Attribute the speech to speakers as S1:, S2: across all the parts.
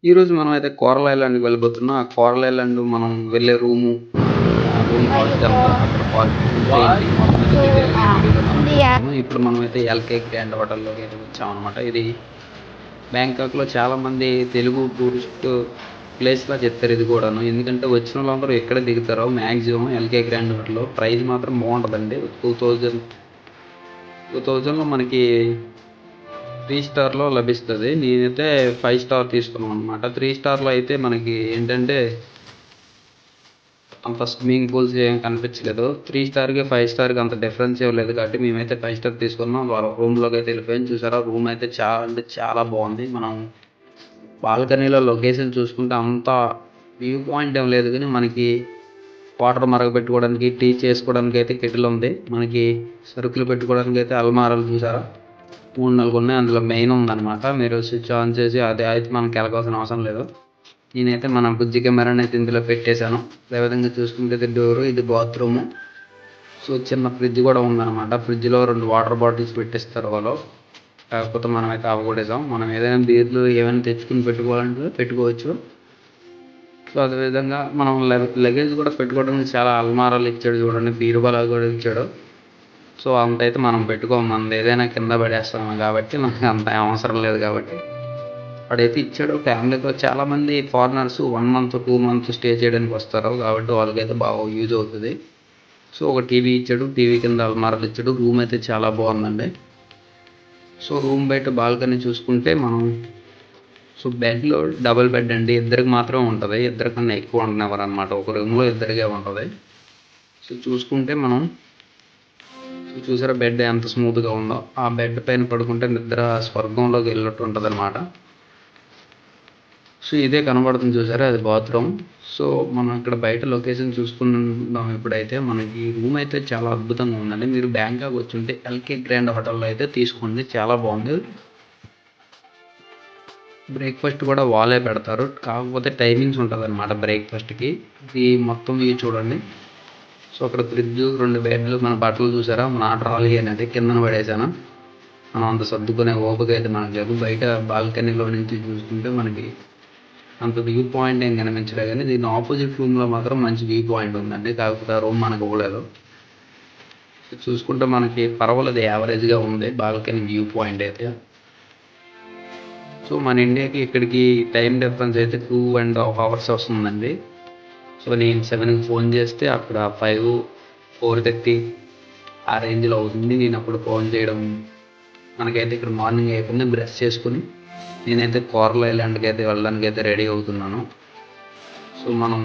S1: ఈరోజు మనమైతే కోరల్ ఐలాండ్‌కి వెళ్ళబోతున్నాం. ఆ కోరల్ ఐలాండ్ మనం వెళ్ళే రూము, రూమ్ కాస్ట్ ఎంత, అక్కడ ఫుడ్ ఏంటి మొత్తం అయితే డీటెయిల్‌గా ఈ వీడియోలో మనం చూసుకుందాం. ఇప్పుడు మనమైతే ఎల్‌కే గ్రాండ్ హోటల్‌లోకి అయితే వచ్చామనమాట. ఇది బ్యాంకాక్‌లో చాలామంది తెలుగు టూరిస్ట్ ప్లేస్‌లా చెప్తారు ఇది కూడాను. ఎందుకంటే వచ్చిన వాళ్ళందరూ ఇక్కడే దిగుతారు మ్యాక్సిమం ఎల్‌కే గ్రాండ్ హోటల్‌లో. ప్రైస్ మాత్రం బాగుంటుందండి. 2000లో మనకి 3 స్టార్‌లో లభిస్తది. నేనైతే 5 స్టార్ తీసుకున్నాం అనమాట. 3 స్టార్‌లో అయితే మనకి ఏంటంటే అంత స్విమ్మింగ్ పూల్స్ ఏం కనిపించలేదు. 3 స్టార్‌కి 5 స్టార్‌కి అంత డిఫరెన్స్ ఏం లేదు కాబట్టి మేమైతే 5 స్టార్ తీసుకున్నాం. రూమ్‌లోకి అయితే వెళ్ళిపోయాం. చూసారా రూమ్ అయితే చాలా అంటే చాలా బాగుంది. మనం బాల్కనీలో లొకేషన్ చూసుకుంటే అంత వ్యూ పాయింట్ ఏం లేదు కానీ మనకి వాటర్ మరగపెట్టుకోవడానికి, టీ చేసుకోవడానికి అయితే కెటిల్ ఉంది. మనకి సరుకులు పెట్టుకోవడానికి అయితే అల్మారాలు చూసారా 3, 4 ఉన్నాయి. అందులో మెయిన్ ఉందన్నమాట. మీరు స్విచ్ ఆన్ చేసి అది అయితే మనం కెలకాల్సిన అవసరం లేదు. నేనైతే మన బుజ్జి కెమెరాని అయితే ఇందులో పెట్టేశాను. అదేవిధంగా చూసుకుంటే ఇది డోరు, ఇది బాత్రూము. సో చిన్న ఫ్రిడ్జ్ కూడా ఉందన్నమాట. ఫ్రిడ్జ్లో 2 వాటర్ బాటిల్స్ పెట్టిస్తారు వాళ్ళు. కాకపోతే మనమైతే అవగొట్టేసాం. మనం ఏదైనా బీర్లు ఏమైనా తెచ్చుకుని పెట్టుకోవాలంటే పెట్టుకోవచ్చు. సో అదేవిధంగా మనం లగేజ్ కూడా పెట్టుకోవడానికి చాలా అల్మారాలు ఇచ్చాడు చూడండి. బీరువాలు కూడా ఇచ్చాడు. సో అంతైతే మనం పెట్టుకోము. మనది ఏదైనా కింద పడేస్తాము కాబట్టి మనకి అంత అవసరం లేదు కాబట్టి వాడైతే ఇచ్చాడు. ఫ్యామిలీతో చాలామంది ఫారినర్స్ 1 మంత్ 2 మంత్స్ స్టే చేయడానికి వస్తారు కాబట్టి వాళ్ళకైతే బాగా యూజ్ అవుతుంది. సో ఒక టీవీ ఇచ్చాడు. టీవీ కింద అల్మారాలు ఇచ్చాడు. రూమ్ అయితే చాలా బాగుందండి. సో రూమ్ బయట బాల్కనీ చూసుకుంటే మనం సో బెడ్లో డబుల్ బెడ్ అండి. ఇద్దరికి మాత్రమే ఉంటుంది. ఇద్దరికన్నా ఎక్కువ ఉండనివ్వరు అనమాట. ఒక రూమ్లో ఇద్దరికే ఉంటుంది. సో చూసుకుంటే మనం చూసారా బెడ్ ఎంత స్మూత్గా ఉందో. ఆ బెడ్ పైన పడుకుంటే నిద్ర స్వర్గంలోకి వెళ్ళినట్టు ఉంటుంది అనమాట. సో ఇదే కనబడుతుంది చూసారా అది బాత్రూమ్. సో మనం ఇక్కడ బయట లొకేషన్ చూసుకుందాం. ఇప్పుడైతే మనకి రూమ్ అయితే చాలా అద్భుతంగా ఉందండి. మీరు బ్యాంకాక్ వచ్చి ఉంటే ఎల్కే గ్రాండ్ హోటల్లో అయితే తీసుకోండి, చాలా బాగుంది. బ్రేక్ఫాస్ట్ కూడా వాళ్ళే పెడతారు. కాకపోతే టైమింగ్స్ ఉంటుంది అనమాట బ్రేక్ఫాస్ట్కి. ఇది మొత్తం ఇవి చూడండి. సో అక్కడ ఫ్రిడ్జ్, 2 బెడ్లు, మన బట్టలు చూసారా మన ట్రాలీ అనేది కిందన పడేసాను. మనం అంత సర్దుకునే ఓపిక అయితే మనకు లేదు. బయట బాల్కనీలో నుంచి చూసుకుంటే మనకి అంత వ్యూ పాయింట్ ఏం కనిపించలేదు కానీ దీని ఆపోజిట్ రూమ్లో మాత్రం మంచి వ్యూ పాయింట్ ఉందండి. కాకపోతే ఆ రూమ్ మనకు ఇవ్వలేదు. చూసుకుంటే మనకి పర్వాలేదు, యావరేజ్గా ఉంది బాల్కనీ వ్యూ పాయింట్ అయితే. సో మన ఇండియాకి ఇక్కడికి టైం డిఫరెన్స్ అయితే 2.5 అవర్స్ వస్తుందండి. సో నేను 7కి ఫోన్ చేస్తే అక్కడ 5, 4:30 ఆ రేంజ్లో అవుతుంది. నేను అప్పుడు ఫోన్ చేయడం మనకైతే ఇక్కడ మార్నింగ్ అయిపోయింది. బ్రష్ చేసుకుని నేనైతే కోరల్ ఐలాండ్కి అయితే వెళ్ళడానికి అయితే రెడీ అవుతున్నాను. సో మనం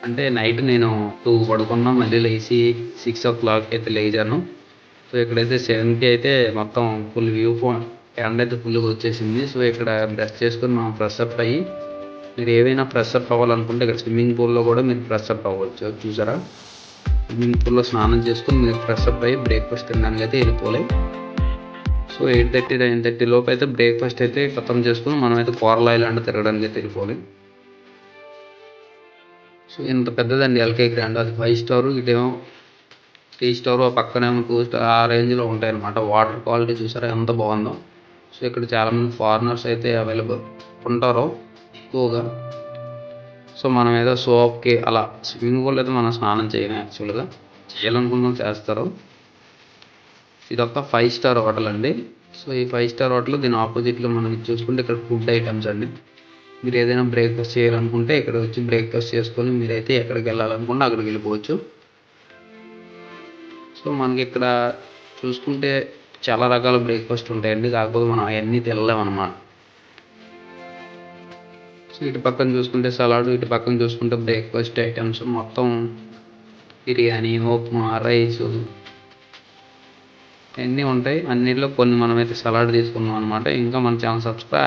S1: అంటే నైట్ నేను 2 పడుకున్నా, మళ్ళీ లేచి 6 ఓ క్లాక్ అయితే లేచాను. సో ఇక్కడైతే 7కి అయితే మొత్తం ఫుల్ వ్యూ పాయింట్ ఎండ అయితే ఫుల్గా వచ్చేసింది. సో ఇక్కడ బ్రష్ చేసుకుని మనం ఫ్రెష్ అప్ అయ్యి, మీరు ఏవైనా ఫ్రెష్ అప్ అవ్వాలనుకుంటే ఇక్కడ స్విమ్మింగ్ పూల్లో కూడా మీరు ఫ్రెష్ అప్ అవ్వచ్చు. చూసారా స్విమ్మింగ్ పూల్లో స్నానం చేసుకుని మీరు ఫ్రెష్ అప్ అయ్యి బ్రేక్ఫాస్ట్ తినడానికి అయితే వెళ్ళిపోవాలి. సో 8:30, 9:30 లోపు అయితే బ్రేక్ఫాస్ట్ అయితే ఖతం చేసుకుని మనమైతే కోరల్ ఐలాండ్ తిరగడానికి అయితే వెళ్ళిపోవాలి. సో ఇంత పెద్దదండి ఎల్కే గ్రాండ్. అది 5 స్టారు, ఇటేమో 3 స్టారు, ఆ పక్కనేమో 2 స్టార్ ఆ రేంజ్లో ఉంటాయి అనమాట. వాటర్ క్వాలిటీ చూసారా ఎంత బాగుందో. సో ఇక్కడ చాలామంది ఫారినర్స్ అయితే అవైలబుల్ ఉంటారు ఎక్కువగా. సో మనం ఏదో షోకి అలా స్విమ్మింగ్ పూల్ అయితే మనం స్నానం చేయము. యాక్చువల్గా చేయాలనుకున్నాం చేస్తారు. ఇదొక 5 స్టార్ హోటల్ అండి. సో ఈ 5 స్టార్ హోటల్ దీని ఆపోజిట్లో మనం చూసుకుంటే ఇక్కడ ఫుడ్ ఐటమ్స్ అండి. మీరు ఏదైనా బ్రేక్ఫాస్ట్ చేయాలనుకుంటే ఇక్కడ వచ్చి బ్రేక్ఫాస్ట్ చేసుకొని మీరైతే ఎక్కడికి వెళ్ళాలనుకుంటే అక్కడికి వెళ్ళిపోవచ్చు. సో మనకి ఇక్కడ చూసుకుంటే చాలా రకాల బ్రేక్ఫాస్ట్ ఉంటాయండి. కాకపోతే మనం అవన్నీ తినలేము అన్నమాట. సో ఇటు పక్కన చూసుకుంటే సలాడ్, ఇటు పక్కన చూసుకుంటే బ్రేక్ఫాస్ట్ ఐటమ్స్ మొత్తం బిర్యానీ, ఉప్మా, రైసు అన్నీ ఉంటాయి. అన్నిట్లో కొన్ని మనమైతే సలాడ్ తీసుకున్నాం అనమాట. ఇంకా మన ఛానల్ సబ్స్క్రైబ్